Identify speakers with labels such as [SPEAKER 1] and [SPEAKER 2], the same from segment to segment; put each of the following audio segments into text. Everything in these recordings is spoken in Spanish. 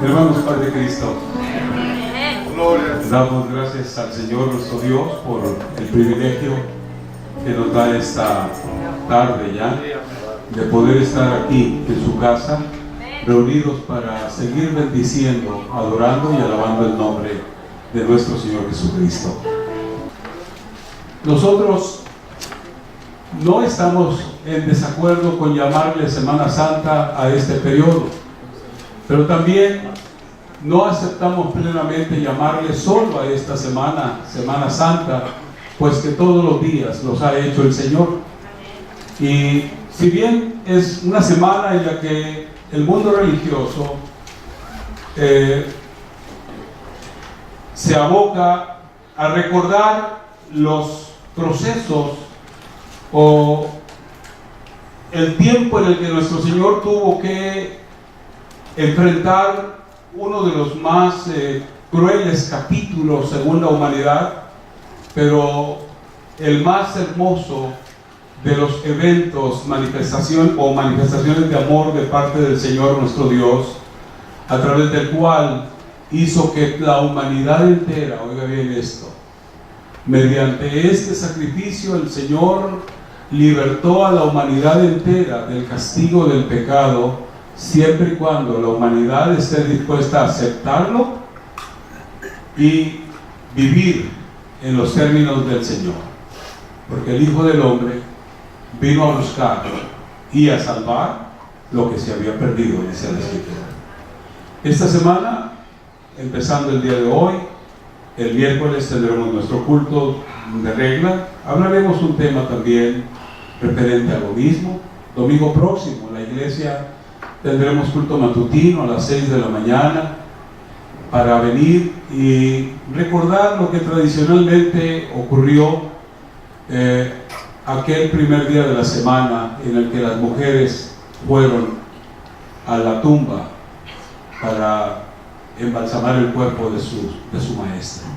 [SPEAKER 1] Hermanos, Padre Cristo, damos gracias al Señor nuestro Dios por el privilegio que nos da esta tarde ya de poder estar aquí en su casa, reunidos para seguir bendiciendo, adorando y alabando el nombre de nuestro Señor Jesucristo. Nosotros no estamos en desacuerdo con llamarle Semana Santa a este periodo, pero también no aceptamos plenamente llamarle solo a esta Semana Santa, pues que todos los días los ha hecho el Señor. Y si bien es una semana en la que el mundo religioso se aboca a recordar los procesos o el tiempo en el que nuestro Señor tuvo que enfrentar uno de los más crueles capítulos según la humanidad, pero el más hermoso de los eventos, manifestaciones de amor de parte del Señor nuestro Dios, a través del cual hizo que la humanidad entera, oiga bien esto, mediante este sacrificio el Señor libertó a la humanidad entera del castigo del pecado, siempre y cuando la humanidad esté dispuesta a aceptarlo y vivir en los términos del Señor. Porque el Hijo del Hombre vino a buscar y a salvar lo que se había perdido, dice la Escritura. Esta semana, empezando el día de hoy, el miércoles tendremos nuestro culto de regla. Hablaremos un tema también referente al budismo. Domingo próximo, en la iglesia tendremos culto matutino a las 6 de la mañana para venir y recordar lo que tradicionalmente ocurrió aquel primer día de la semana en el que las mujeres fueron a la tumba para embalsamar el cuerpo de su maestra.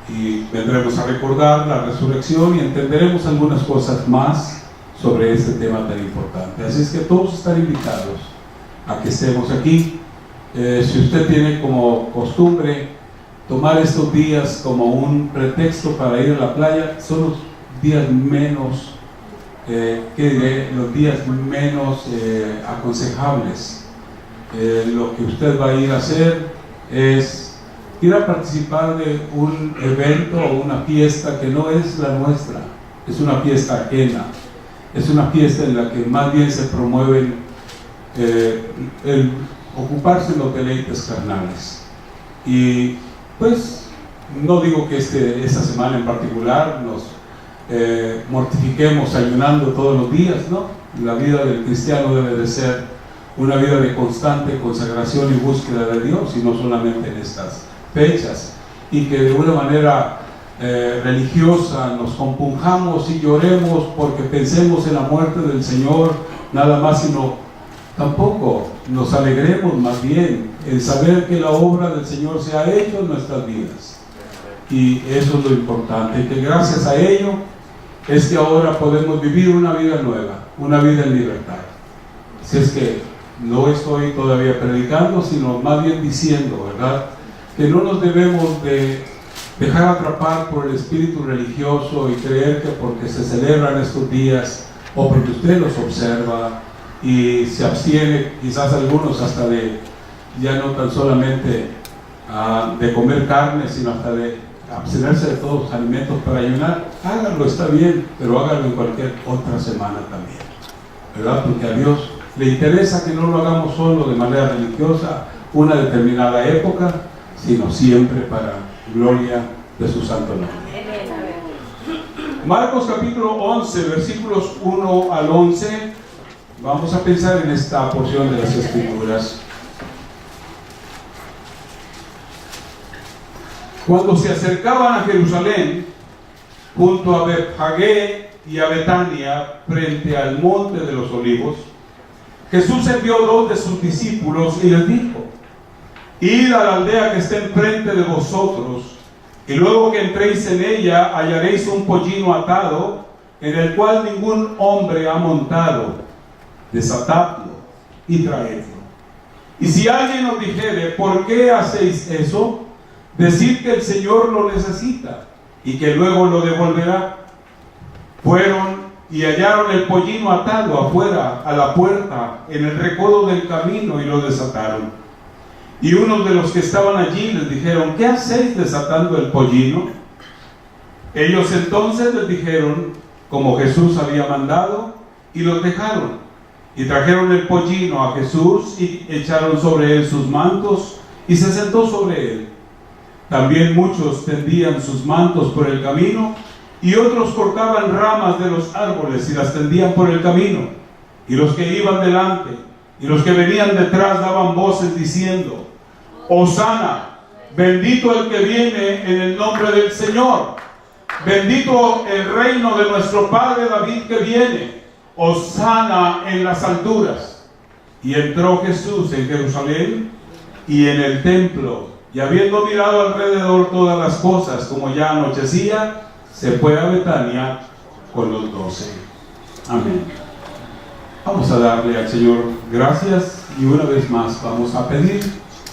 [SPEAKER 1] Y vendremos a recordar la resurrección y entenderemos algunas cosas más sobre este tema tan importante. Así es que todos están invitados a que estemos aquí. Si usted tiene como costumbre tomar estos días como un pretexto para ir a la playa, son los días menos, los días menos aconsejables. Lo que usted va a ir a hacer es ir a participar de un evento o una fiesta que no es la nuestra, es una fiesta ajena, es una fiesta en la que más bien se promueven el ocuparse en los deleites carnales. Y pues no digo que esta semana en particular nos mortifiquemos ayunando todos los días, ¿no? La vida del cristiano debe de ser una vida de constante consagración y búsqueda de Dios, y no solamente en estas fechas, y que de una manera religiosa nos compunjamos y lloremos porque pensemos en la muerte del Señor, nada más, sino tampoco nos alegremos más bien en saber que la obra del Señor se ha hecho en nuestras vidas. Y eso es lo importante, que gracias a ello es que ahora podemos vivir una vida nueva, una vida en libertad. Si es que no estoy todavía predicando, sino más bien diciendo, ¿verdad?, que no nos debemos de dejar atrapar por el espíritu religioso y creer que porque se celebran estos días o porque usted los observa y se abstiene, quizás algunos hasta de, ya no tan solamente de comer carne, sino hasta de abstenerse de todos los alimentos para ayunar, háganlo, está bien, pero háganlo en cualquier otra semana también, ¿verdad? Porque a Dios le interesa que no lo hagamos solo de manera religiosa, una determinada época, sino siempre para gloria de su santo nombre. Marcos capítulo 11, versículos 1 al 11. Vamos a pensar en esta porción de las Escrituras. Cuando se acercaban a Jerusalén, junto a Betfagé y a Betania, frente al monte de los olivos, Jesús envió 2 de sus discípulos y les dijo: id a la aldea que está enfrente de vosotros, y luego que entréis en ella hallaréis un pollino atado, en el cual ningún hombre ha montado. Desatadlo y traedlo. Y si alguien os dijere, ¿por qué hacéis eso?, decid que el Señor lo necesita y que luego lo devolverá. Fueron y hallaron el pollino atado afuera a la puerta en el recodo del camino y lo desataron. Y unos de los que estaban allí les dijeron, ¿qué hacéis desatando el pollino? Ellos entonces les dijeron como Jesús había mandado, y los dejaron. Y trajeron el pollino a Jesús y echaron sobre él sus mantos, y se sentó sobre él. También muchos tendían sus mantos por el camino, y otros cortaban ramas de los árboles y las tendían por el camino. Y los que iban delante y los que venían detrás daban voces diciendo, Hosana, bendito el que viene en el nombre del Señor. Bendito el reino de nuestro padre David que viene. Hosana en las alturas. Y entró Jesús en Jerusalén y en el templo, y habiendo mirado alrededor todas las cosas, como ya anochecía, se fue a Betania con los 12. Amén. Vamos a darle al Señor gracias, y una vez más vamos a pedir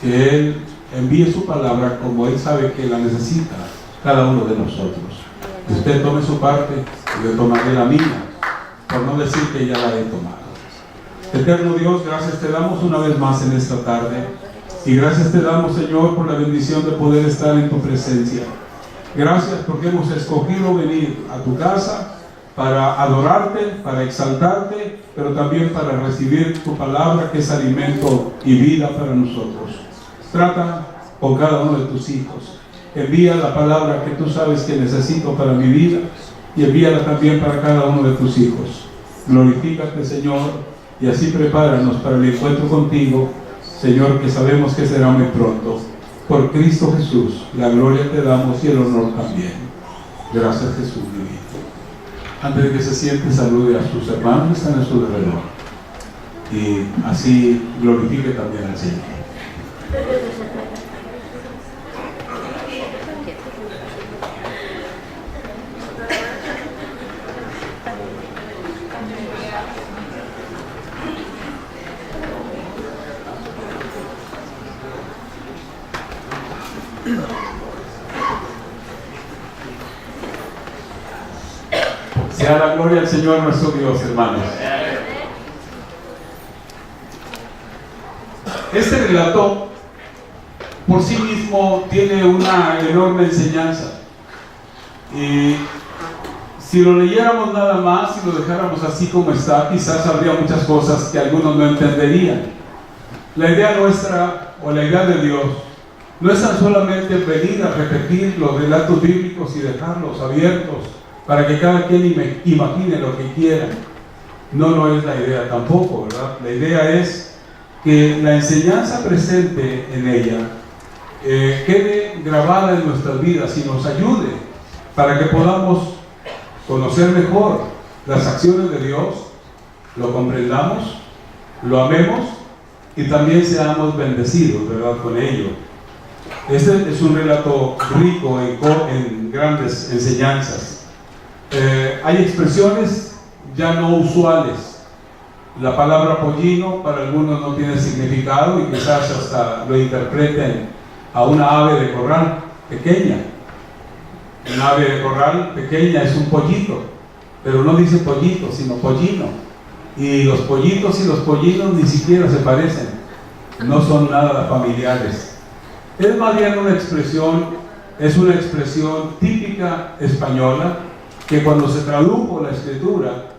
[SPEAKER 1] que Él envíe su palabra como Él sabe que la necesita cada uno de nosotros. Que usted tome su parte y yo tomaré la mía, por no decir que ya la he tomado. Eterno Dios, gracias te damos una vez más en esta tarde, y gracias te damos, Señor, por la bendición de poder estar en tu presencia. Gracias porque hemos escogido venir a tu casa para adorarte, para exaltarte, pero también para recibir tu palabra, que es alimento y vida para nosotros. Trata con cada uno de tus hijos. Envía la palabra que tú sabes que necesito para mi vida, y envíala también para cada uno de tus hijos. Glorifícate, Señor, y así prepáranos para el encuentro contigo, Señor, que sabemos que será muy pronto. Por Cristo Jesús, la gloria te damos y el honor también. Gracias, Jesús divino. Antes de que se siente, salude a sus hermanos que están a su alrededor, y así glorifique también al Señor. Sea la gloria al Señor nuestro Dios, hermanos. Este relato por sí mismo tiene una enorme enseñanza, y si lo leyéramos nada más y lo dejáramos así como está, quizás habría muchas cosas que algunos no entenderían. La idea nuestra, o la idea de Dios, no es tan solamente venir a repetir los relatos bíblicos y dejarlos abiertos para que cada quien imagine lo que quiera. No es la idea tampoco, ¿verdad? La idea es que la enseñanza presente en ella quede grabada en nuestras vidas y nos ayude para que podamos conocer mejor las acciones de Dios, lo comprendamos, lo amemos y también seamos bendecidos, ¿verdad?, con ello. Este es un relato rico en grandes enseñanzas. Hay expresiones ya no usuales. La palabra pollino para algunos no tiene significado, y quizás hasta lo interpreten a una ave de corral pequeña. Una ave de corral pequeña es un pollito, pero no dice pollito, sino pollino. Y los pollitos y los pollinos ni siquiera se parecen, no son nada familiares. Es más bien una expresión, es una expresión típica española, que cuando se tradujo la escritura,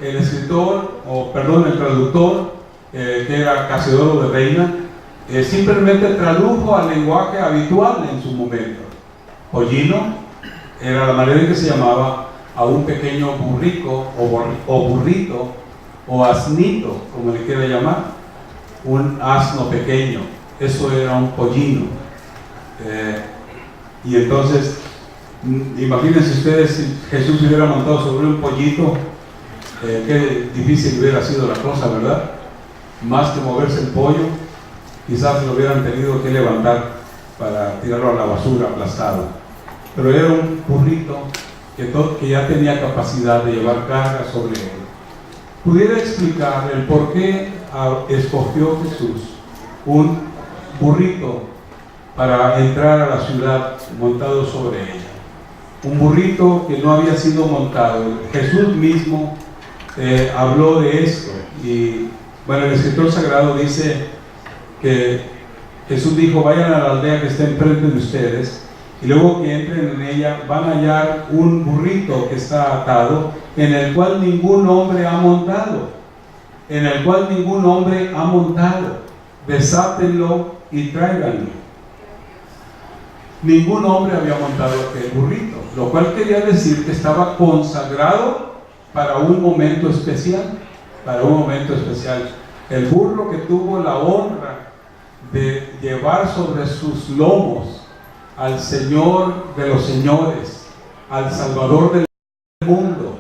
[SPEAKER 1] el traductor, que era Casiodoro de Reina, simplemente tradujo al lenguaje habitual en su momento. Pollino era la manera en que se llamaba a un pequeño burrico o burrito o asnito, como le quiera llamar, un asno pequeño. Eso era un pollino. Y entonces, imagínense ustedes si Jesús hubiera montado sobre un pollito, qué difícil hubiera sido la cosa, ¿verdad? Más que moverse el pollo, quizás lo hubieran tenido que levantar para tirarlo a la basura aplastado. Pero era un burrito que ya tenía capacidad de llevar carga sobre él. Pudiera explicar el por qué escogió Jesús un burrito para entrar a la ciudad montado sobre ella. Un burrito que no había sido montado. Jesús mismo habló de esto. Y bueno, el escritor sagrado dice que Jesús dijo: vayan a la aldea que está enfrente de ustedes, y luego que entren en ella van a hallar un burrito que está atado, en el cual ningún hombre ha montado. En el cual ningún hombre ha montado. Desátenlo y tráiganlo. Ningún hombre había montado aquel burrito, lo cual quería decir que estaba consagrado para un momento especial. Para un momento especial. El burro que tuvo la honra de llevar sobre sus lomos al Señor de los señores, al Salvador del mundo,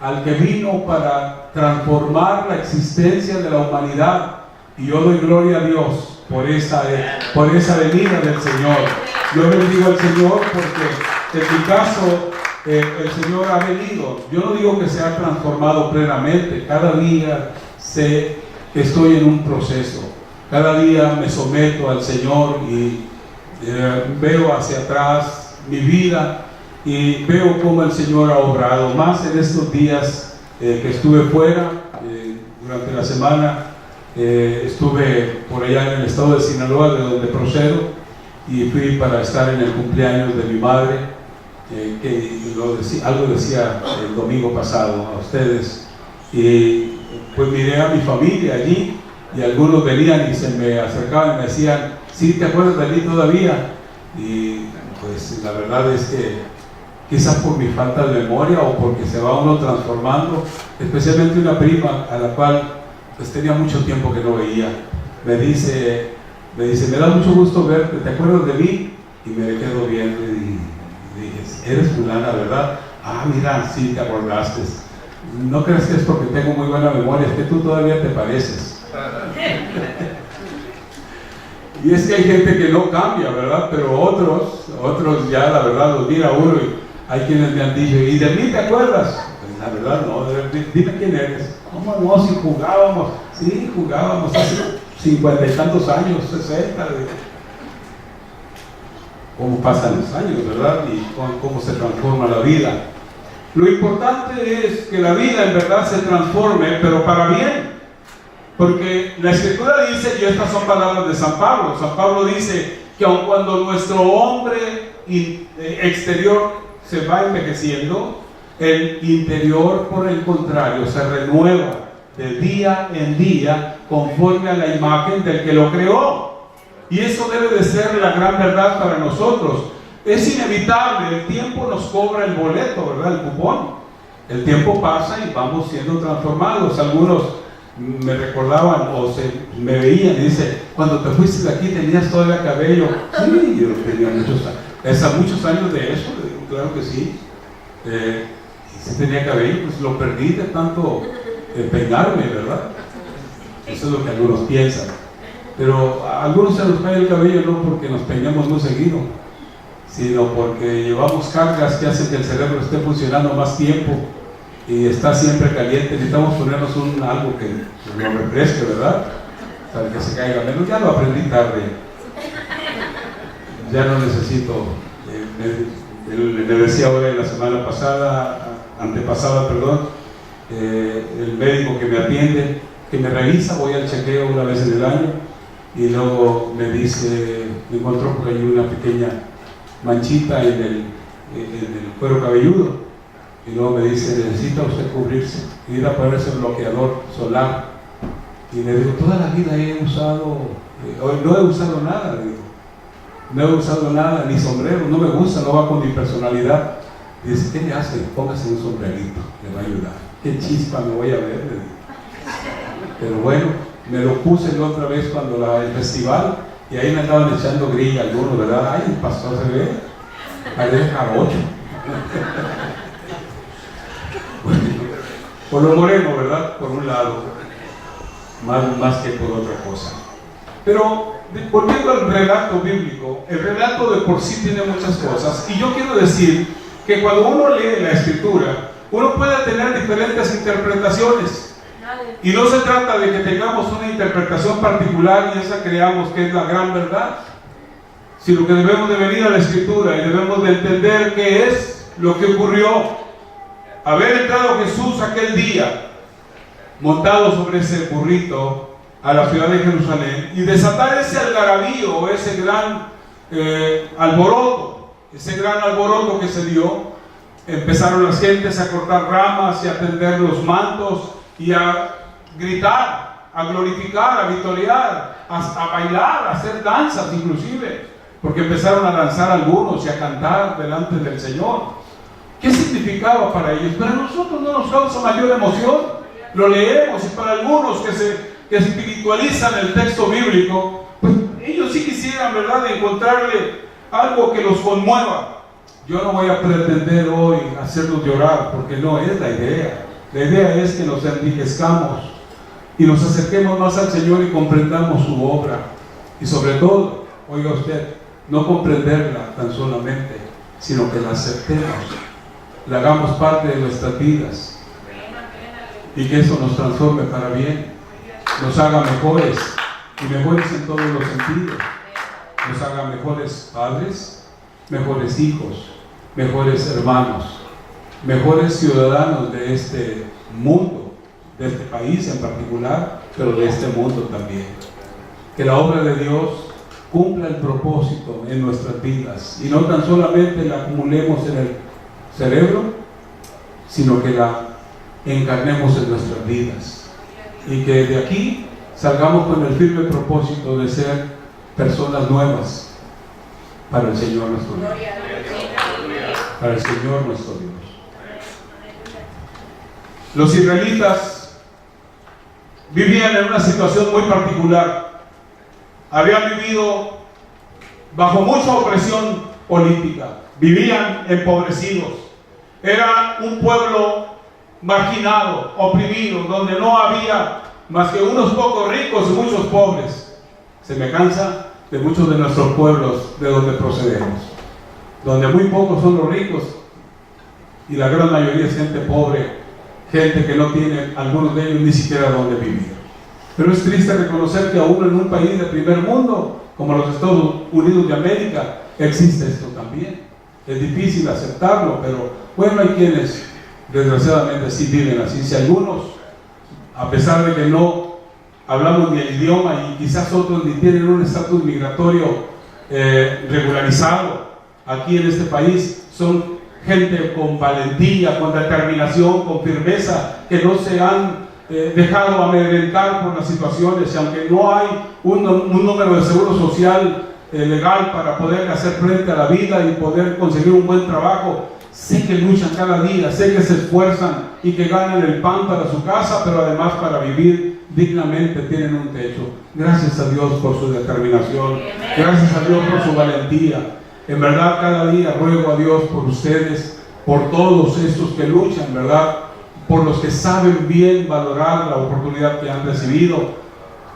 [SPEAKER 1] al que vino para transformar la existencia de la humanidad. Y yo doy gloria a Dios por esa venida del Señor. Yo bendigo al Señor porque en mi caso el Señor ha venido. Yo no digo que se ha transformado plenamente. Cada día sé que estoy en un proceso. Cada día me someto al Señor y veo hacia atrás mi vida y veo cómo el Señor ha obrado. Más en estos días que estuve fuera, durante la semana estuve por allá en el estado de Sinaloa, de donde procedo, y fui para estar en el cumpleaños de mi madre, algo decía el domingo pasado a ustedes, y pues miré a mi familia allí, y algunos venían y se me acercaban y me decían: ¿sí te acuerdas de mí todavía? Y pues la verdad es que quizás por mi falta de memoria o porque se va uno transformando, especialmente una prima a la cual pues tenía mucho tiempo que no veía, me dice, me da mucho gusto verte, ¿te acuerdas de mí? Y me quedo viendo y dije: eres fulana, ¿verdad? Ah, mira, sí, te acordaste. No creas que es porque tengo muy buena memoria, es que tú todavía te pareces. Y es que hay gente que no cambia, ¿verdad? Pero otros ya la verdad los mira uno y hay quienes me han dicho: ¿y de mí te acuerdas? Pues la verdad no, dime quién eres. ¿Cómo no? Si jugábamos, sí, jugábamos hace 50 y tantos años, 60. Cómo pasan los años, ¿verdad? Y cómo se transforma la vida. Lo importante es que la vida en verdad se transforme, pero para bien. Porque la Escritura dice, y estas son palabras de San Pablo dice que aun cuando nuestro hombre exterior se va envejeciendo, el interior por el contrario se renueva de día en día conforme a la imagen del que lo creó. Y eso debe de ser la gran verdad para nosotros. Es inevitable, el tiempo nos cobra el boleto, ¿verdad? El cupón. El tiempo pasa y vamos siendo transformados. Algunos me recordaban o me veían y dicen: cuando te fuiste de aquí tenías todavía cabello. Sí, yo tenía muchos años de eso. Claro que sí. Y si tenía cabello, pues lo perdí de tanto peinarme, ¿verdad? Eso es lo que algunos piensan. Pero a algunos se nos cae el cabello no porque nos peinamos muy seguido, sino porque llevamos cargas que hacen que el cerebro esté funcionando más tiempo y está siempre caliente. Necesitamos ponernos algo que nos refresque, ¿verdad? Para que se caiga menos. Ya lo aprendí tarde. Ya no necesito. Me decía ahora en la semana antepasada, el médico que me atiende, que me revisa, voy al chequeo una vez en el año, y luego me dice, me encontró por ahí una pequeña manchita en el cuero cabelludo, y luego me dice: necesita usted cubrirse, ir a ponerse el bloqueador solar. Y le digo: toda la vida he usado, no he usado nada, le digo. No he usado nada, ni sombrero, no me gusta, no va con mi personalidad. Y dice: ¿qué le hace? Póngase un sombrerito, le va a ayudar. ¿Qué chispa me voy a ver? Le digo. Pero bueno, me lo puse la otra vez cuando el festival, y ahí me estaban echando grilla algunos, ¿verdad? Ay, el pastor se ve, parece jarocho. Bueno, por lo moreno, ¿verdad? Por un lado, más que por otra cosa. Pero volviendo al relato bíblico, el relato de por sí tiene muchas cosas, y yo quiero decir que cuando uno lee la Escritura, uno puede tener diferentes interpretaciones. Y no se trata de que tengamos una interpretación particular y esa creamos que es la gran verdad, sino que debemos de venir a la Escritura y debemos de entender qué es lo que ocurrió. Haber entrado Jesús aquel día, montado sobre ese burrito, a la ciudad de Jerusalén, y desatar ese algarabío, ese gran alboroto, que se dio. Empezaron las gentes a cortar ramas y a tender los mantos y a gritar, a glorificar, a vitorear, a bailar, a hacer danzas inclusive, porque empezaron a danzar algunos y a cantar delante del Señor. ¿Qué significaba para ellos? Para nosotros no nos causa mayor emoción. Lo leemos, y para algunos que espiritualizan el texto bíblico, pues ellos sí quisieran, ¿verdad?, encontrarle algo que los conmueva. Yo no voy a pretender hoy hacerlos llorar, porque no es la idea. La idea es que nos enriquezcamos y nos acerquemos más al Señor y comprendamos su obra. Y sobre todo, oiga usted, no comprenderla tan solamente, sino que la aceptemos, la hagamos parte de nuestras vidas, y que eso nos transforme para bien, nos haga mejores, y mejores en todos los sentidos, nos haga mejores padres, mejores hijos, mejores hermanos, mejores ciudadanos de este mundo, de este país en particular, pero de este mundo también. Que la obra de Dios cumpla el propósito en nuestras vidas, y no tan solamente la acumulemos en el cerebro, sino que la encarnemos en nuestras vidas, y que de aquí salgamos con el firme propósito de ser personas nuevas para el Señor nuestro Dios. Para el Señor nuestro Dios. Los israelitas vivían en una situación muy particular. Habían vivido bajo mucha opresión política, vivían empobrecidos. Era un pueblo marginado, oprimido, donde no había más que unos pocos ricos y muchos pobres. Semejanza de muchos de nuestros pueblos de donde procedemos, donde muy pocos son los ricos y la gran mayoría es gente pobre, gente que no tiene, algunos de ellos, ni siquiera donde vivir. Pero es triste reconocer que aún en un país de primer mundo como los Estados Unidos de América existe esto también. Es difícil aceptarlo, pero bueno, hay quienes desgraciadamente sí viven así. Si algunos, a pesar de que no hablamos ni el idioma y quizás otros ni tienen un estatus migratorio regularizado, aquí en este país son gente con valentía, con determinación, con firmeza, que no se han dejado amedrentar por las situaciones, y aunque no hay un número de seguro social legal para poder hacer frente a la vida y poder conseguir un buen trabajo, sé que luchan cada día, sé que se esfuerzan y que ganan el pan para su casa, pero además para vivir dignamente tienen un techo. Gracias a Dios por su determinación, gracias a Dios por su valentía. En verdad, cada día ruego a Dios por ustedes, por todos estos que luchan, ¿verdad?, por los que saben bien valorar la oportunidad que han recibido,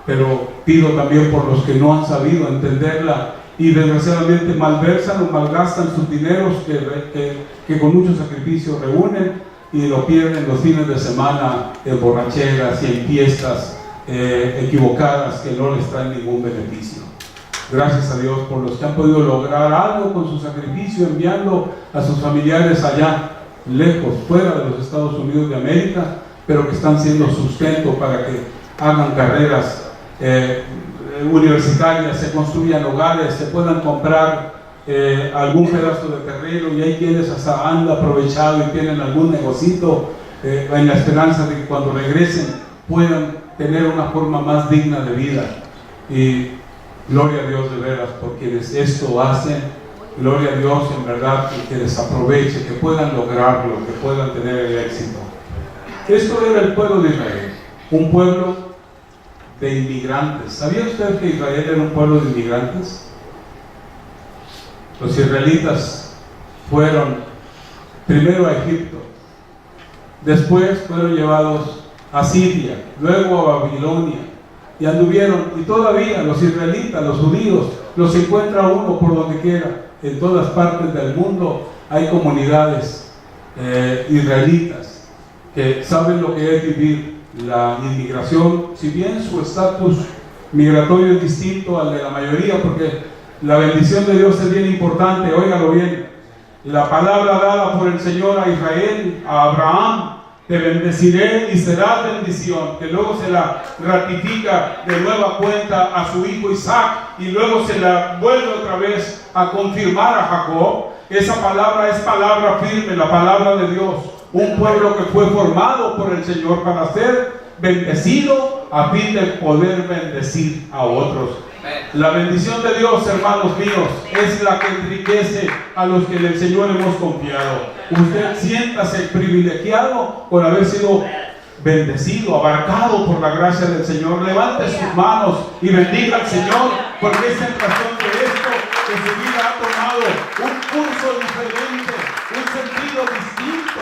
[SPEAKER 1] pero pido también por los que no han sabido entenderla y desgraciadamente malversan o malgastan sus dineros que con mucho sacrificio reúnen y lo pierden los fines de semana en borracheras y en fiestas equivocadas que no les traen ningún beneficio. Gracias a Dios por los que han podido lograr algo con su sacrificio, enviando a sus familiares allá, lejos, fuera de los Estados Unidos de América, pero que están siendo sustento para que hagan carreras universitarias, se construyan hogares, se puedan comprar algún pedazo de terreno, y hay quienes hasta han aprovechado y tienen algún negocito en la esperanza de que cuando regresen puedan tener una forma más digna de vida. Y gloria a Dios de veras por quienes esto hacen, gloria a Dios en verdad, que les aproveche, que puedan lograrlo, que puedan tener el éxito. Esto era el pueblo de Israel, un pueblo de inmigrantes. ¿Sabía usted que Israel era un pueblo de inmigrantes? Los israelitas fueron primero a Egipto, después fueron llevados a Siria, luego a Babilonia, y anduvieron, y todavía los israelitas, los judíos, los encuentra uno por donde quiera. En todas partes del mundo hay comunidades israelitas que saben lo que es vivir la inmigración, si bien su estatus migratorio es distinto al de la mayoría, porque la bendición de Dios es bien importante, óigalo bien. La palabra dada por el Señor a Israel, a Abraham: te bendeciré y serás bendición, que luego se la ratifica de nueva cuenta a su hijo Isaac, y luego se la vuelve otra vez a confirmar a Jacob. Esa palabra es palabra firme, la palabra de Dios. Un pueblo que fue formado por el Señor para ser bendecido a fin de poder bendecir a otros. La bendición de Dios, hermanos míos, es la que enriquece a los que el Señor hemos confiado. Usted siéntase privilegiado por haber sido bendecido, abarcado por la gracia del Señor. Levante sus manos y bendiga al Señor, porque es en razón de esto que su vida ha tomado un curso diferente, un sentido distinto.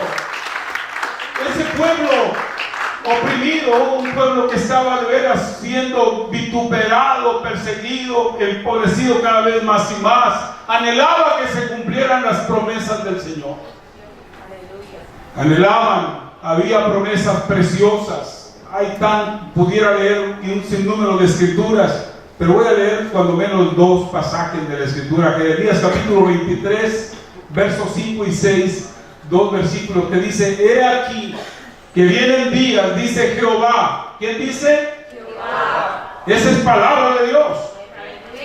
[SPEAKER 1] Ese pueblo oprimido, un pueblo que estaba de veras siendo vituperado, perseguido, empobrecido cada vez más y más, anhelaba que se cumplieran las promesas del Señor. Anhelaban, había promesas preciosas. Pudiera leer un sinnúmero de escrituras, pero voy a leer cuando menos dos pasajes de la escritura. Jeremías capítulo 23, versos 5 y 6, dos versículos que dice: he aquí que vienen días, dice Jehová. ¿Quién dice? Jehová. Esa es palabra de Dios.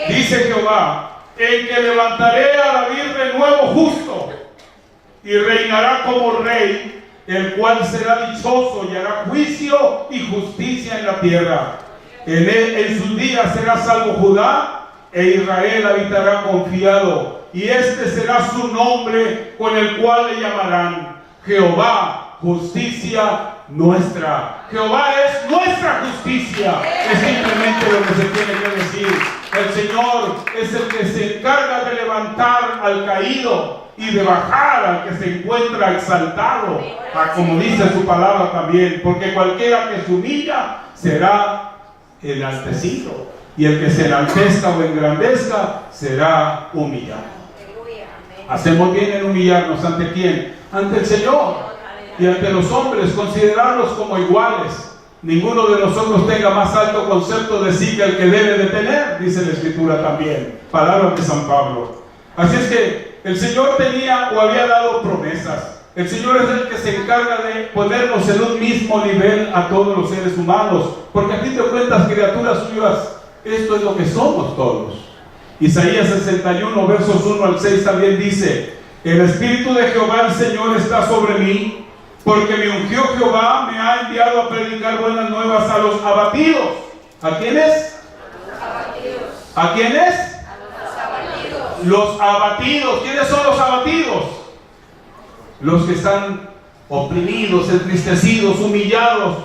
[SPEAKER 1] Dice Jehová: en que levantaré a David de nuevo justo, y reinará como rey, el cual será dichoso y hará juicio y justicia en la tierra. En sus días será salvo Judá, e Israel habitará confiado, y este será su nombre con el cual le llamarán Jehová, justicia nuestra. Jehová es nuestra justicia. Es simplemente lo que se tiene que decir. El Señor es el que se encarga de levantar al caído y de bajar al que se encuentra exaltado, como dice su palabra también, porque cualquiera que se humilla será enaltecido, y el que se enaltezca o engrandezca será humillado. Hacemos bien en humillarnos. ¿Ante quién? Ante el Señor y ante los hombres, considerarlos como iguales. Ninguno de nosotros tenga más alto concepto de sí que el que debe de tener, dice la Escritura también, palabras de San Pablo. Así es que el Señor tenía o había dado promesas. El Señor es el que se encarga de ponernos en un mismo nivel a todos los seres humanos, porque a fin de cuentas, criaturas suyas, esto es lo que somos todos. Isaías 61, versos 1 al 6 también dice: el Espíritu de Jehová el Señor está sobre mí, porque me ungió Jehová, me ha enviado a predicar buenas nuevas a los abatidos. ¿A quiénes? ¿A quiénes? Los abatidos. ¿Quiénes son los abatidos? Los que están oprimidos, entristecidos, humillados,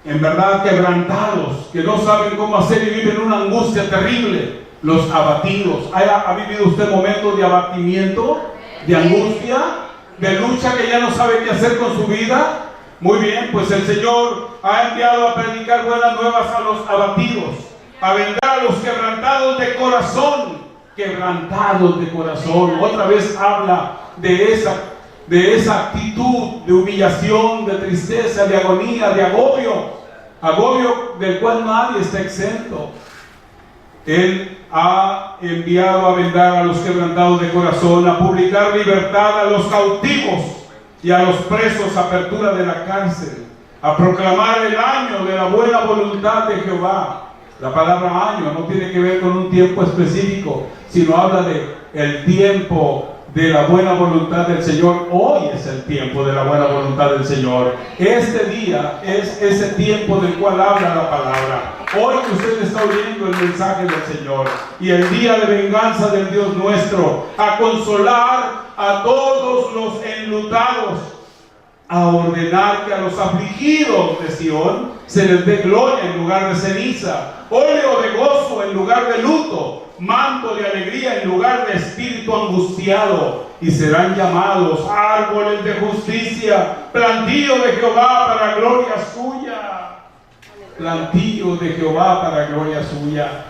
[SPEAKER 1] en verdad quebrantados, que no saben cómo hacer y viven una angustia terrible. Los abatidos. ¿Ha vivido usted momentos de abatimiento, de angustia, de lucha, que ya no sabe qué hacer con su vida? Muy bien, pues el Señor ha enviado a predicar buenas nuevas a los abatidos, a vendar a los quebrantados de corazón. Quebrantados de corazón. Otra vez habla de esa actitud de humillación, de tristeza, de agonía, de agobio del cual nadie está exento. Él ha enviado a vendar a los quebrantados de corazón, a publicar libertad a los cautivos y a los presos, apertura de la cárcel, a proclamar el año de la buena voluntad de Jehová. La palabra año no tiene que ver con un tiempo específico, sino habla de el tiempo de la buena voluntad del Señor. Hoy es el tiempo de la buena voluntad del Señor. Este día es ese tiempo del cual habla la palabra. Hoy usted está oyendo el mensaje del Señor, y el día de venganza del Dios nuestro, a consolar a todos los enlutados, a ordenar que a los afligidos de Sión se les dé gloria en lugar de ceniza, óleo de gozo en lugar de luto, manto de alegría en lugar de espíritu angustiado, y serán llamados árboles de justicia, plantío de Jehová para gloria suya. Plantío de Jehová para gloria suya.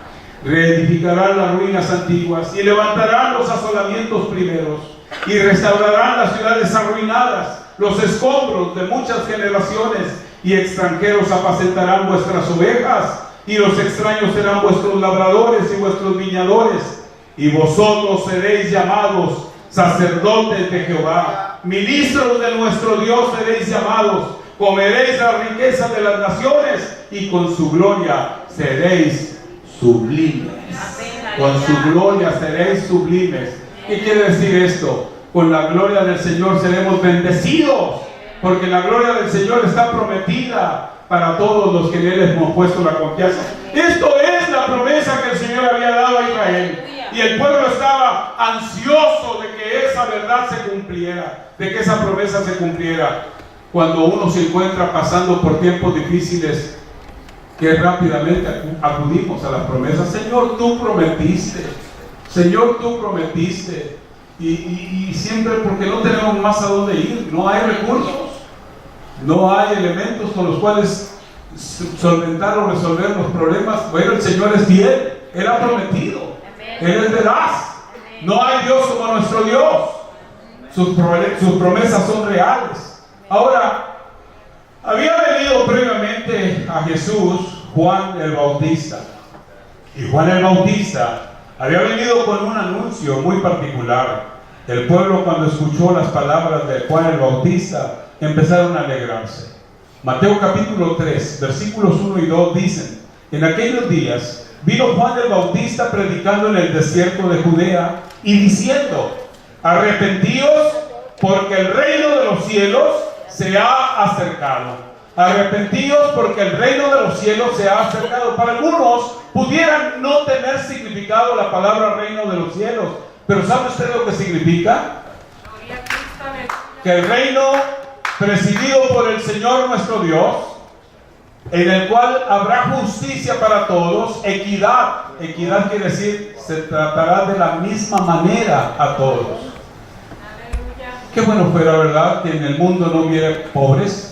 [SPEAKER 1] Reedificarán las ruinas antiguas y levantarán los asolamientos primeros, y restaurarán las ciudades arruinadas, los escombros de muchas generaciones, y extranjeros apacentarán vuestras ovejas, y los extraños serán vuestros labradores y vuestros viñadores, y vosotros seréis llamados sacerdotes de Jehová, ministros de nuestro Dios seréis llamados, comeréis la riqueza de las naciones, y con su gloria seréis sublimes. Con su gloria seréis sublimes. ¿Qué quiere decir esto? Con la gloria del Señor seremos bendecidos, porque la gloria del Señor está prometida para todos los que en Él hemos puesto la confianza. Esto es la promesa que el Señor había dado a Israel, y el pueblo estaba ansioso de que esa verdad se cumpliera, de que esa promesa se cumpliera. Cuando uno se encuentra pasando por tiempos difíciles, que rápidamente acudimos a las promesas. Señor, tú prometiste. Señor, tú prometiste. Y siempre, porque no tenemos más a dónde ir, no hay recursos, no hay elementos con los cuales solventar o resolver los problemas. Bueno, el Señor es fiel, Él ha prometido, Él es veraz. No hay Dios como nuestro Dios. Sus promesas son reales. Ahora, había venido previamente a Jesús Juan el Bautista, y Juan el Bautista había venido con un anuncio muy particular. El pueblo, cuando escuchó las palabras de Juan el Bautista, empezaron a alegrarse. Mateo capítulo 3, versículos 1 y 2 dicen: en aquellos días vino Juan el Bautista predicando en el desierto de Judea y diciendo: arrepentíos, porque el reino de los cielos se ha acercado. Arrepentíos, porque el reino de los cielos se ha acercado. Para algunos pudieran no tener significado la palabra reino de los cielos, pero ¿sabe usted lo que significa? Que el reino presidido por el Señor nuestro Dios, en el cual habrá justicia para todos, equidad. Equidad quiere decir, se tratará de la misma manera a todos. Qué bueno fuera, ¿verdad?, que en el mundo no hubiera pobres.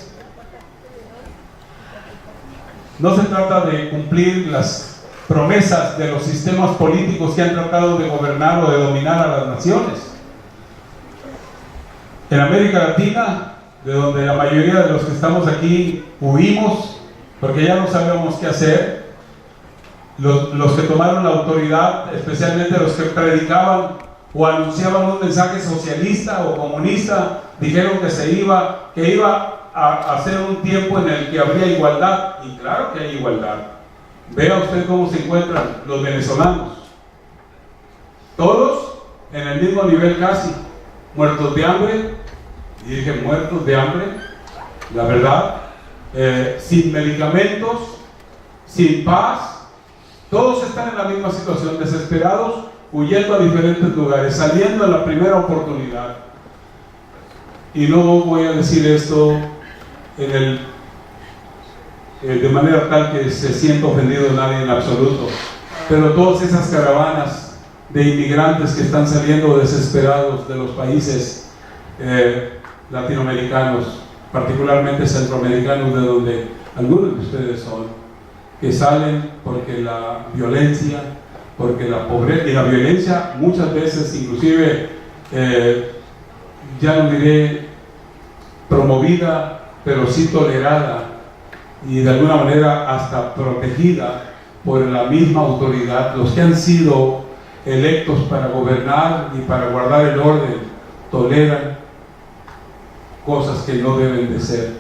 [SPEAKER 1] No se trata de cumplir las promesas de los sistemas políticos que han tratado de gobernar o de dominar a las naciones. En América Latina, de donde la mayoría de los que estamos aquí huimos, porque ya no sabíamos qué hacer, los que tomaron la autoridad, especialmente los que predicaban o anunciaban un mensaje socialista o comunista, dijeron que iba a hacer un tiempo en el que habría igualdad. Y claro que hay igualdad. Vea usted cómo se encuentran los venezolanos, todos en el mismo nivel casi, muertos de hambre. Y dije muertos de hambre, la verdad, sin medicamentos, sin paz. Todos están en la misma situación, desesperados, huyendo a diferentes lugares, saliendo a la primera oportunidad. Y no voy a decir esto de manera tal que se sienta ofendido nadie en absoluto, pero todas esas caravanas de inmigrantes que están saliendo desesperados de los países latinoamericanos, particularmente centroamericanos, de donde algunos de ustedes son, que salen porque la violencia, porque la pobreza, y la violencia muchas veces inclusive, ya no diré promovida, pero sí tolerada y de alguna manera hasta protegida por la misma autoridad. Los que han sido electos para gobernar y para guardar el orden toleran cosas que no deben de ser.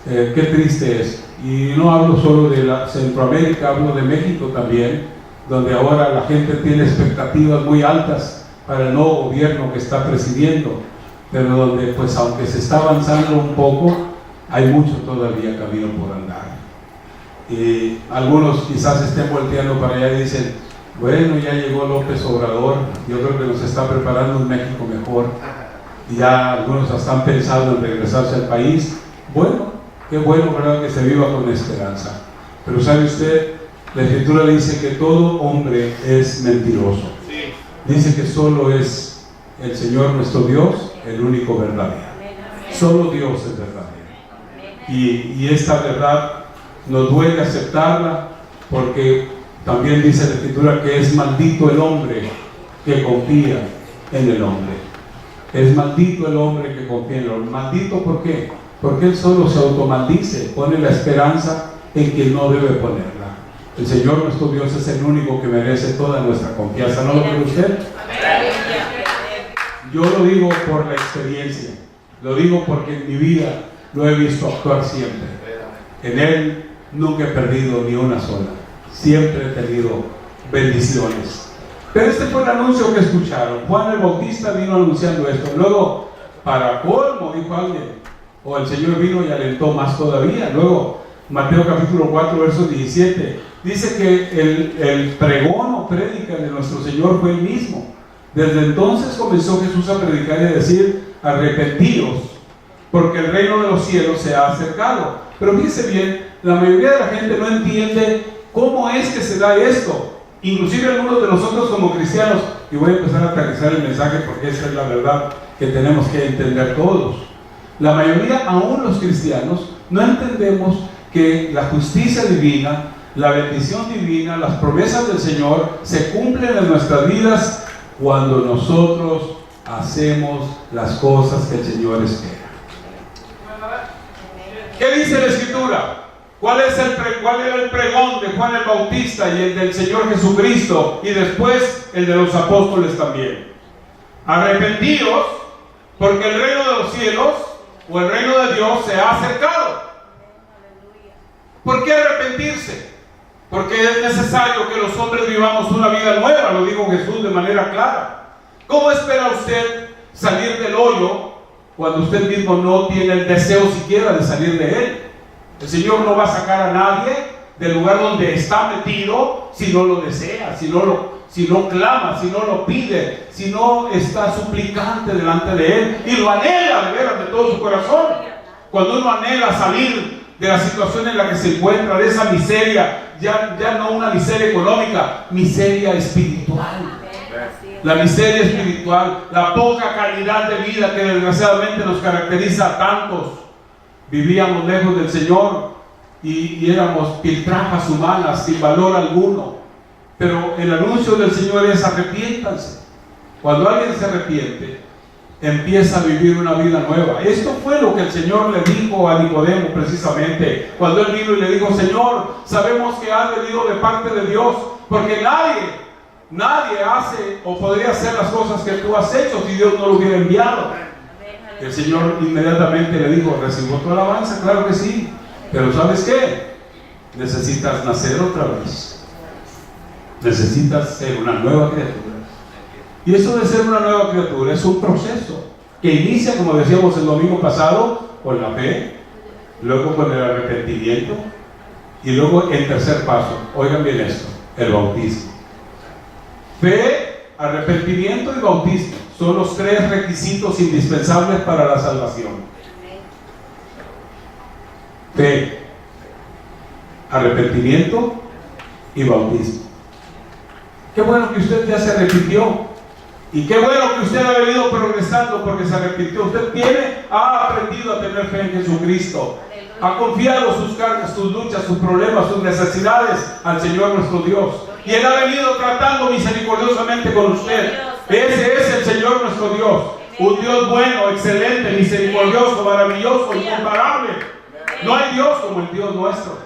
[SPEAKER 1] Qué triste es. Y no hablo solo de Centroamérica, hablo de México también, donde ahora la gente tiene expectativas muy altas para el nuevo gobierno que está presidiendo, pero donde, pues, aunque se está avanzando un poco, hay mucho todavía camino por andar. Y algunos quizás estén volteando para allá y dicen: bueno, ya llegó López Obrador, yo creo que nos está preparando un México mejor. Y ya algunos están pensando en regresarse al país. Bueno, qué bueno, ¿verdad?, que se viva con esperanza. Pero ¿sabe usted? La Escritura dice que todo hombre es mentiroso. Dice que solo es el Señor nuestro Dios el único verdadero. Solo Dios es verdadero. Y esta verdad nos duele aceptarla, porque también dice la Escritura que es maldito el hombre que confía en el hombre. Es maldito el hombre que confía en el hombre. Maldito, ¿por qué? porque él solo se automaldice, pone la esperanza en quien no debe ponerla. El Señor nuestro Dios es el único que merece toda nuestra confianza. ¿No lo cree usted? Yo lo digo por la experiencia, lo digo porque en mi vida lo he visto actuar siempre. En Él nunca he perdido ni una sola, siempre he tenido bendiciones. Pero este fue el anuncio que escucharon. Juan el Bautista vino anunciando esto. Luego, para colmo, dijo alguien, o el Señor vino y alentó más todavía. Luego, Mateo capítulo 4, verso 17, dice que el pregón o prédica de nuestro Señor fue el mismo. Desde entonces comenzó Jesús a predicar y a decir: arrepentíos, porque el reino de los cielos se ha acercado. Pero fíjese bien, la mayoría de la gente no entiende cómo es que se da esto. Inclusive algunos de nosotros como cristianos, y voy a empezar a aterrizar el mensaje porque esa es la verdad que tenemos que entender todos. La mayoría, aún los cristianos, no entendemos que la justicia divina, la bendición divina, las promesas del Señor se cumplen en nuestras vidas cuando nosotros hacemos las cosas que el Señor espera. ¿Qué dice la Escritura? ¿Cuál era el pregón de Juan el Bautista y el del Señor Jesucristo y después el de los apóstoles también? Arrepentíos, porque el reino de los cielos o el reino de Dios se ha acercado. ¿Por qué arrepentirse? Porque es necesario que los hombres vivamos una vida nueva, lo dijo Jesús de manera clara. ¿Cómo espera usted salir del hoyo cuando usted mismo no tiene el deseo siquiera de salir de él? El Señor no va a sacar a nadie del lugar donde está metido si no lo desea, si no clama, si no lo pide, si no está suplicante delante de Él y lo anhela de veras de todo su corazón. Cuando uno anhela salir de la situación en la que se encuentra, de esa miseria, ya no una miseria económica, miseria espiritual. La miseria espiritual, la poca calidad de vida que desgraciadamente nos caracteriza a tantos. Vivíamos lejos del Señor y éramos piltrafas humanas sin valor alguno. Pero el anuncio del Señor es: arrepiéntanse. Cuando alguien se arrepiente, empieza a vivir una vida nueva. Esto fue lo que el Señor le dijo a Nicodemo precisamente, cuando él vino y le dijo: Señor, sabemos que has venido de parte de Dios, porque nadie hace o podría hacer las cosas que tú has hecho si Dios no lo hubiera enviado. El Señor inmediatamente le dijo: ¿recibió tu alabanza? Claro que sí, pero ¿sabes qué? Necesitas nacer otra vez. Necesitas ser una nueva criatura. Y eso de ser una nueva criatura es un proceso que inicia, como decíamos el domingo pasado, con la fe, luego con el arrepentimiento y luego el tercer paso. Oigan bien esto: el bautismo. Fe, arrepentimiento y bautismo son los tres requisitos indispensables para la salvación. Fe, arrepentimiento y bautismo. Qué bueno que usted ya se arrepintió. Y qué bueno que usted ha venido progresando porque se arrepintió. Usted ha aprendido a tener fe en Jesucristo. Ha confiado sus cargas, sus luchas, sus problemas, sus necesidades al Señor nuestro Dios. Y Él ha venido tratando misericordiosamente con usted. Ese es el Señor nuestro Dios. Un Dios bueno, excelente, misericordioso, maravilloso, incomparable. No hay Dios como el Dios nuestro.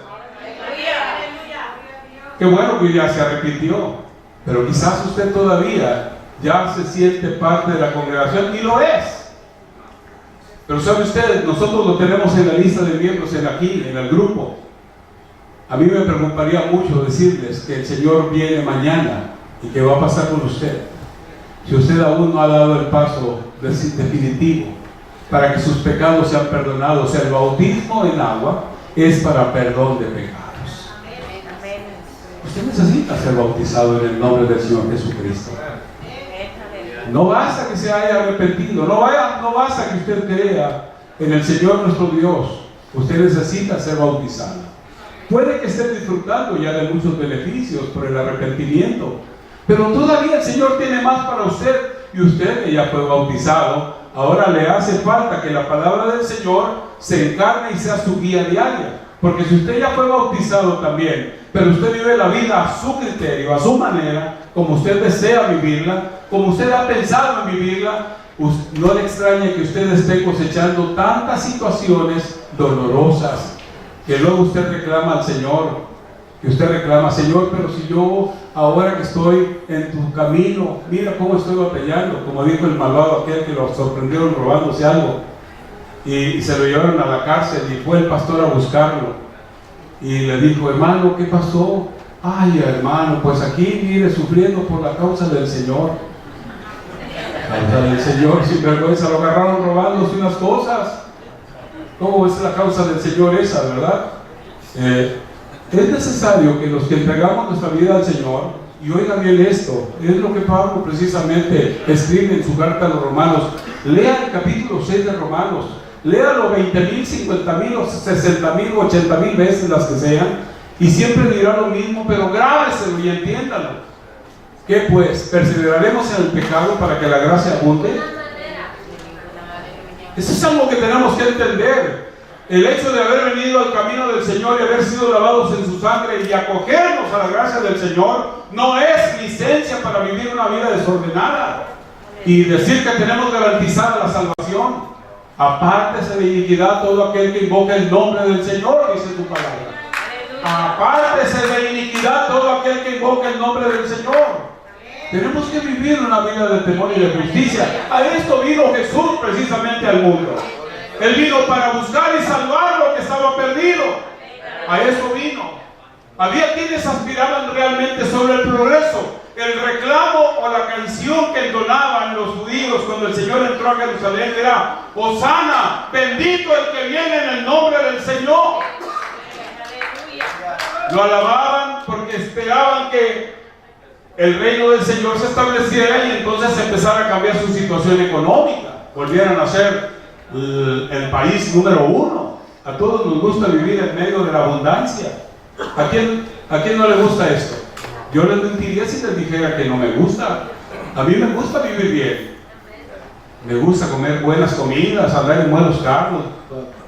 [SPEAKER 1] Qué bueno que ya se arrepintió. Pero quizás usted todavía ya se siente parte de la congregación, y lo es. Pero sabe usted, nosotros lo tenemos en la lista de miembros aquí, en el grupo. A mí me preocuparía mucho decirles que el Señor viene mañana y que va a pasar con usted, si usted aún no ha dado el paso definitivo para que sus pecados sean perdonados. O sea, el bautismo en agua es para perdón de pecados. Usted necesita ser bautizado en el nombre del Señor Jesucristo. No basta que se haya arrepentido, no basta que usted crea en el Señor nuestro Dios. Usted necesita ser bautizado. Puede que esté disfrutando ya de muchos beneficios por el arrepentimiento, pero todavía el Señor tiene más para usted. Y usted, que ya fue bautizado, ahora le hace falta que la palabra del Señor se encarne y sea su guía diaria. Porque si usted ya fue bautizado también, pero usted vive la vida a su criterio, a su manera, como usted desea vivirla, como usted ha pensado en vivirla, no le extrañe que usted esté cosechando tantas situaciones dolorosas, que luego usted reclama al Señor, que usted reclama: Señor, pero si yo ahora que estoy en tu camino, mira cómo estoy batallando, como dijo el malvado aquel que lo sorprendieron robándose algo, y se lo llevaron a la cárcel, y fue el pastor a buscarlo, y le dijo: hermano, ¿qué pasó? Ay, hermano, pues aquí viene sufriendo por la causa del Señor. Causa del Señor, sin vergüenza, lo agarraron robándose unas cosas. ¿Cómo es la causa del Señor esa, verdad? Es necesario que los que entregamos nuestra vida al Señor, y oigan bien esto, es lo que Pablo precisamente escribe en su carta a los Romanos. Lea el capítulo 6 de Romanos, léalo 20,000, 50,000 o 60,000 o 80,000 veces, las que sean, y siempre dirá lo mismo, pero grábeselo y entiéndalo. ¿Qué pues? ¿Perseveraremos en el pecado para que la gracia abunde? Eso es algo que tenemos que entender. El hecho de haber venido al camino del Señor y haber sido lavados en su sangre y acogernos a la gracia del Señor no es licencia para vivir una vida desordenada y decir que tenemos garantizada la salvación. Apártese de iniquidad todo aquel que invoca el nombre del Señor, dice tu palabra. Apártese de iniquidad todo aquel que invoca el nombre del Señor. Tenemos que vivir una vida de temor y de justicia. A esto vino Jesús precisamente al mundo. Él vino para buscar y salvar lo que estaba perdido. A eso vino. Había quienes aspiraban realmente sobre el progreso. El reclamo o la canción que entonaban los judíos cuando el Señor entró a Jerusalén era: Hosana, bendito el que viene en el nombre del Señor. Lo alababan porque esperaban que el reino del Señor se estableciera y entonces empezara a cambiar su situación económica, volvieran a ser el país número uno. A todos nos gusta vivir en medio de la abundancia. ¿A quién no le gusta esto? Yo les mentiría si les dijera que no me gusta. A mí me gusta vivir bien. Me gusta comer buenas comidas, andar en buenos carros,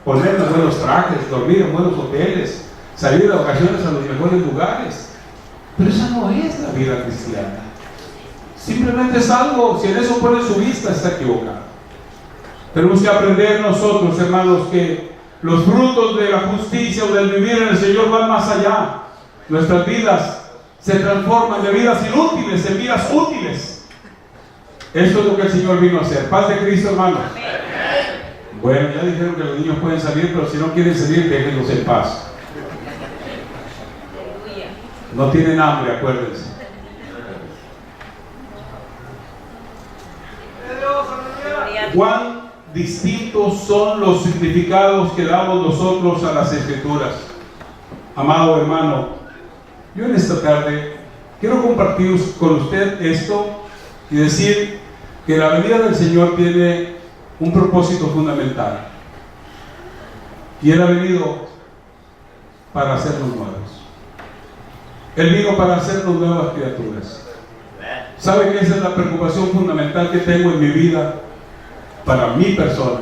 [SPEAKER 1] ponerme buenos trajes, dormir en buenos hoteles, salir de vacaciones a los mejores lugares. Pero esa no es la vida cristiana. Simplemente es algo, si en eso pone su vista, está equivocado. Tenemos que aprender nosotros, hermanos, que los frutos de la justicia o del vivir en el Señor van más allá. Nuestras vidas se transforman de vidas inútiles en vidas útiles. Esto es lo que el Señor vino a hacer. Paz de Cristo, hermanos. Bueno, ya dijeron que los niños pueden salir, pero si no quieren salir, déjenlos en paz. No tienen hambre, acuérdense. ¿Cuán distintos son los significados que damos nosotros a las Escrituras? Amado hermano, yo en esta tarde quiero compartir con usted esto y decir que la venida del Señor tiene un propósito fundamental. Y Él ha venido para hacernos nuevos. Él vino para hacernos nuevas criaturas. ¿Sabe que esa es la preocupación fundamental que tengo en mi vida para mi persona?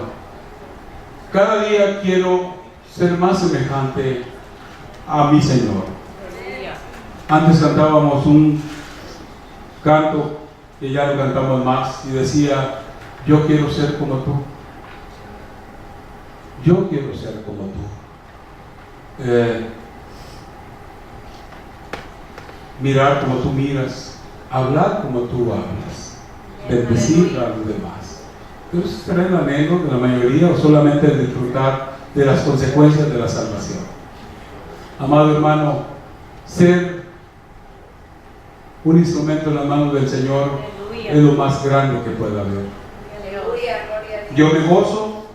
[SPEAKER 1] Cada día quiero ser más semejante a mi Señor. Antes cantábamos un canto que ya no cantamos más y decía: yo quiero ser como tú. Yo quiero ser como tú. Mirar como tú miras, hablar como tú hablas, bendecir a los demás. Entonces, ¿será el anhelo de la mayoría o solamente el disfrutar de las consecuencias de la salvación? Amado hermano, ser un instrumento en las manos del Señor es lo más grande que pueda haber. Yo me gozo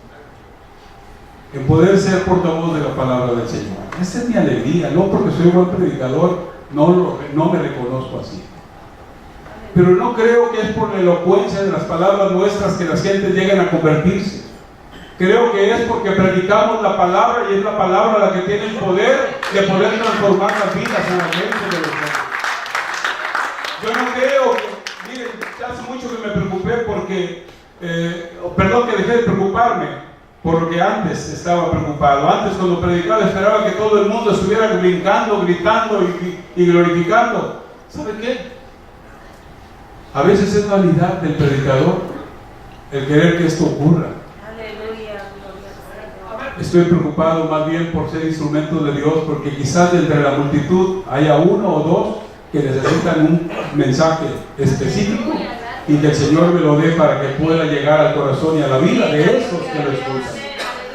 [SPEAKER 1] en poder ser portavoz de la palabra del Señor. Esa es mi alegría, no porque soy buen predicador, no me reconozco así. Pero no creo que es por la elocuencia de las palabras nuestras que las gentes llegan a convertirse. Creo que es porque predicamos la palabra y es la palabra la que tiene el poder de poder transformar las vidas en la gente de los hombres. Yo no creo que, miren, hace mucho que me preocupé porque, perdón, que dejé de preocuparme, por lo que antes estaba preocupado. Antes, cuando predicaba, esperaba que todo el mundo estuviera brincando, gritando y glorificando. ¿Sabe qué? A veces es vanidad del predicador el querer que esto ocurra. Estoy preocupado más bien por ser instrumento de Dios, porque quizás entre la multitud haya uno o dos que necesitan un mensaje específico y que el Señor me lo dé para que pueda llegar al corazón y a la vida de esos que lo escuchan.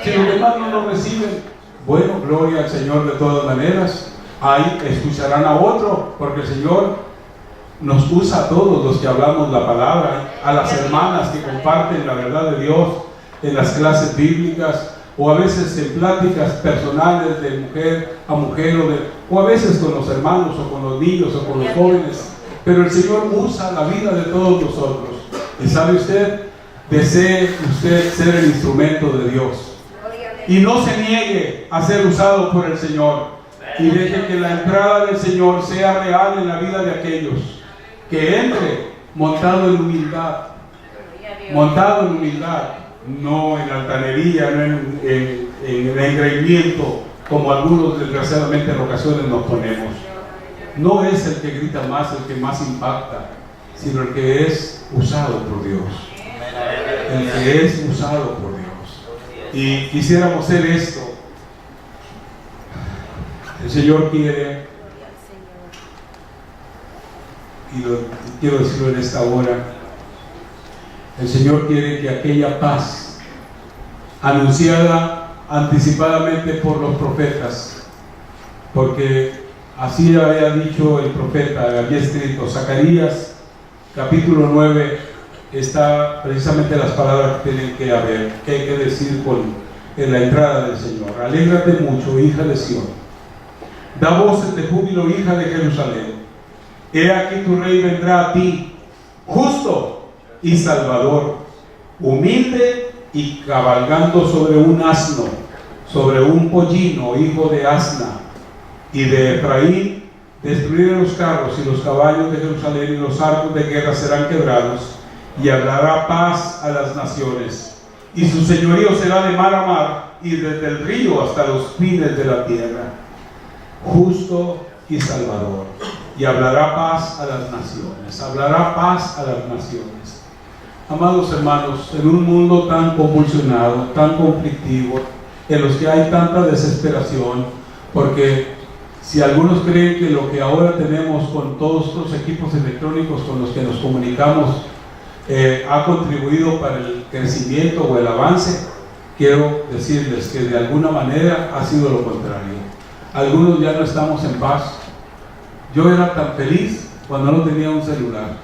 [SPEAKER 1] Si los demás no lo reciben, bueno, gloria al Señor de todas maneras. Ahí escucharán a otro, porque el Señor nos usa a todos los que hablamos la palabra, a las hermanas que comparten la verdad de Dios en las clases bíblicas, o a veces en pláticas personales de mujer a mujer, o a veces con los hermanos, o con los niños, o con los jóvenes. Pero el Señor usa la vida de todos nosotros. Y sabe usted, desee usted ser el instrumento de Dios. Y no se niegue a ser usado por el Señor. Y deje que la entrada del Señor sea real en la vida de aquellos que entre montado en humildad. Montado en humildad. No en altanería, no en engreimiento, como algunos desgraciadamente en ocasiones nos ponemos. No es el que grita más, el que más impacta, sino el que es usado por Dios. El que es usado por Dios. Y quisiéramos ser esto. El Señor quiere, y quiero decirlo en esta hora, el Señor quiere que aquella paz anunciada anticipadamente por los profetas, porque así había dicho el profeta, había escrito Zacarías capítulo 9, está precisamente las palabras que tienen que haber, que hay que decir en la entrada del Señor. Alégrate mucho, hija de Sión, da voces de júbilo, hija de Jerusalén. He aquí tu rey vendrá a ti, justo y salvador, humilde y cabalgando sobre un asno, sobre un pollino, hijo de asna. Y de Efraín destruiré los carros y los caballos de Jerusalén, y los arcos de guerra serán quebrados, y hablará paz a las naciones. Y su señorío será de mar a mar, y desde el río hasta los fines de la tierra. Justo y salvador. Y hablará paz a las naciones. Hablará paz a las naciones. Amados hermanos, en un mundo tan convulsionado, tan conflictivo, en los que hay tanta desesperación, porque si algunos creen que lo que ahora tenemos con todos estos equipos electrónicos con los que nos comunicamos ha contribuido para el crecimiento o el avance, quiero decirles que de alguna manera ha sido lo contrario. Algunos ya no estamos en paz. Yo era tan feliz cuando no tenía un celular.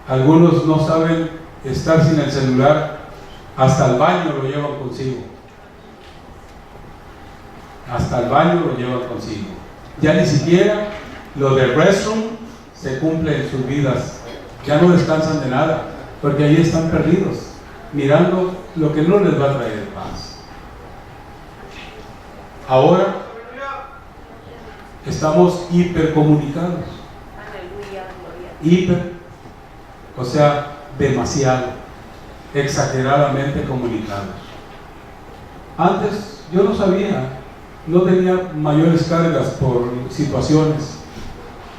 [SPEAKER 1] Algunos no saben estar sin el celular, hasta el baño lo llevan consigo. Hasta el baño lo llevan consigo. Ya ni siquiera lo del restroom se cumple en sus vidas. Ya no descansan de nada, porque ahí están perdidos, mirando lo que no les va a traer paz. Ahora estamos hipercomunicados. O sea, demasiado, exageradamente comunicados. Antes yo no sabía, no tenía mayores cargas por situaciones.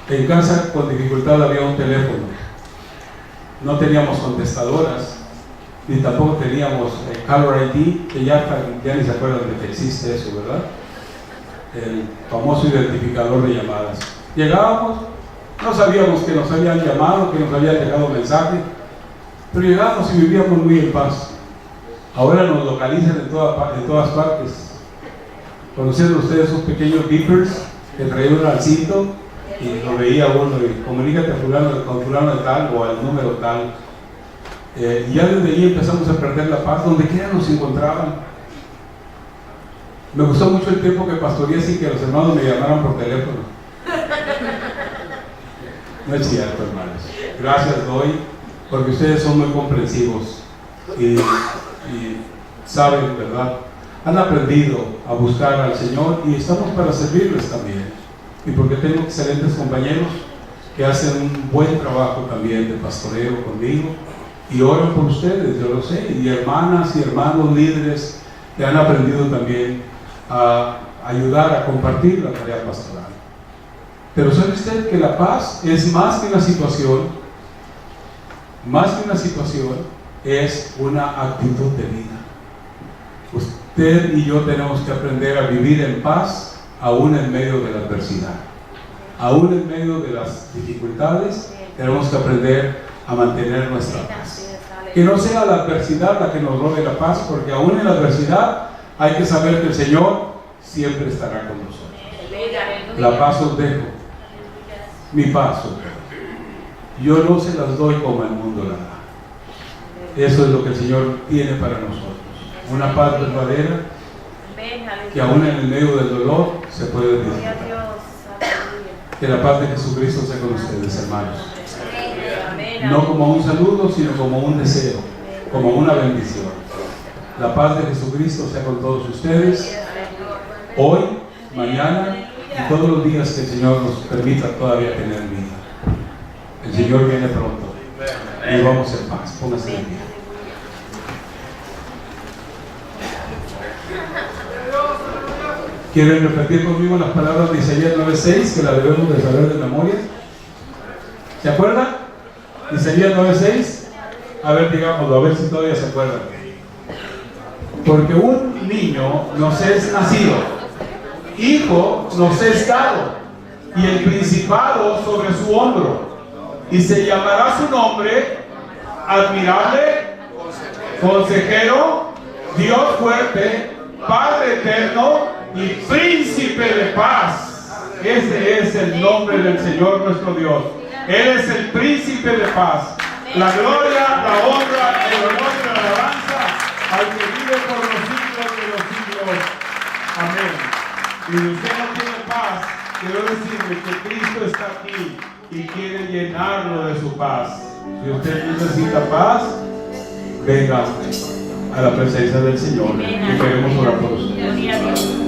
[SPEAKER 1] En casa con dificultad había un teléfono. No teníamos contestadoras, ni tampoco teníamos Caller ID, que ya ni se acuerdan de que existe eso, ¿verdad? El famoso identificador de llamadas. Llegábamos, no sabíamos que nos habían llamado, que nos habían dejado mensaje, pero llegábamos y vivíamos muy en paz. Ahora nos localizan en todas partes. ¿Conocen ustedes esos pequeños beepers que traían un alcito y lo veía uno y comunícate con fulano de tal o al número tal? Y ya desde ahí empezamos a perder la paz, donde quiera nos encontraban. Me gustó mucho el tiempo que pastoreé sin que los hermanos me llamaran por teléfono. No es cierto, hermanos. Gracias doy, porque ustedes son muy comprensivos y saben, ¿verdad? Han aprendido a buscar al Señor y estamos para servirles también. Y porque tengo excelentes compañeros que hacen un buen trabajo también de pastoreo conmigo y oro por ustedes, yo lo sé, y hermanas y hermanos líderes que han aprendido también a ayudar a compartir la tarea pastoral. Pero ¿sabe usted que la paz es más que una situación? Más que una situación, es una actitud de vida. Usted y yo tenemos que aprender a vivir en paz, aún en medio de la adversidad. Aún en medio de las dificultades, tenemos que aprender a mantener nuestra paz. Que no sea la adversidad la que nos robe la paz, porque aún en la adversidad hay que saber que el Señor siempre estará con nosotros. La paz os dejo, mi paz os dejo. Yo no se las doy como el mundo la da. Eso es lo que el Señor tiene para nosotros. Una paz verdadera que aún en el medio del dolor se puede disfrutar. Que la paz de Jesucristo sea con ustedes, hermanos. No como un saludo, sino como un deseo, como una bendición. La paz de Jesucristo sea con todos ustedes, hoy, mañana y todos los días que el Señor nos permita todavía tener vida. El Señor viene pronto y vamos en paz. Póngase de pie. ¿Quieren repetir conmigo las palabras de Isaías 9:6 que las debemos de saber de memoria? ¿Se acuerdan? Isaías 9:6. A ver, digámoslo, a ver si todavía se acuerdan. Porque un niño nos es nacido, hijo nos es dado, y el principado sobre su hombro, y se llamará su nombre Admirable, Consejero, Dios fuerte, Padre eterno y Príncipe de paz. Ese es el nombre del Señor nuestro Dios. Él es el Príncipe de paz. La gloria, la honra, el honor y la alabanza al que vive por los siglos de los siglos. Amén. Y si usted no tiene paz, quiero decirle que Cristo está aquí y quiere llenarlo de su paz. Si usted necesita paz, venga a la presencia del Señor y queremos orar por usted.
[SPEAKER 2] Milagroso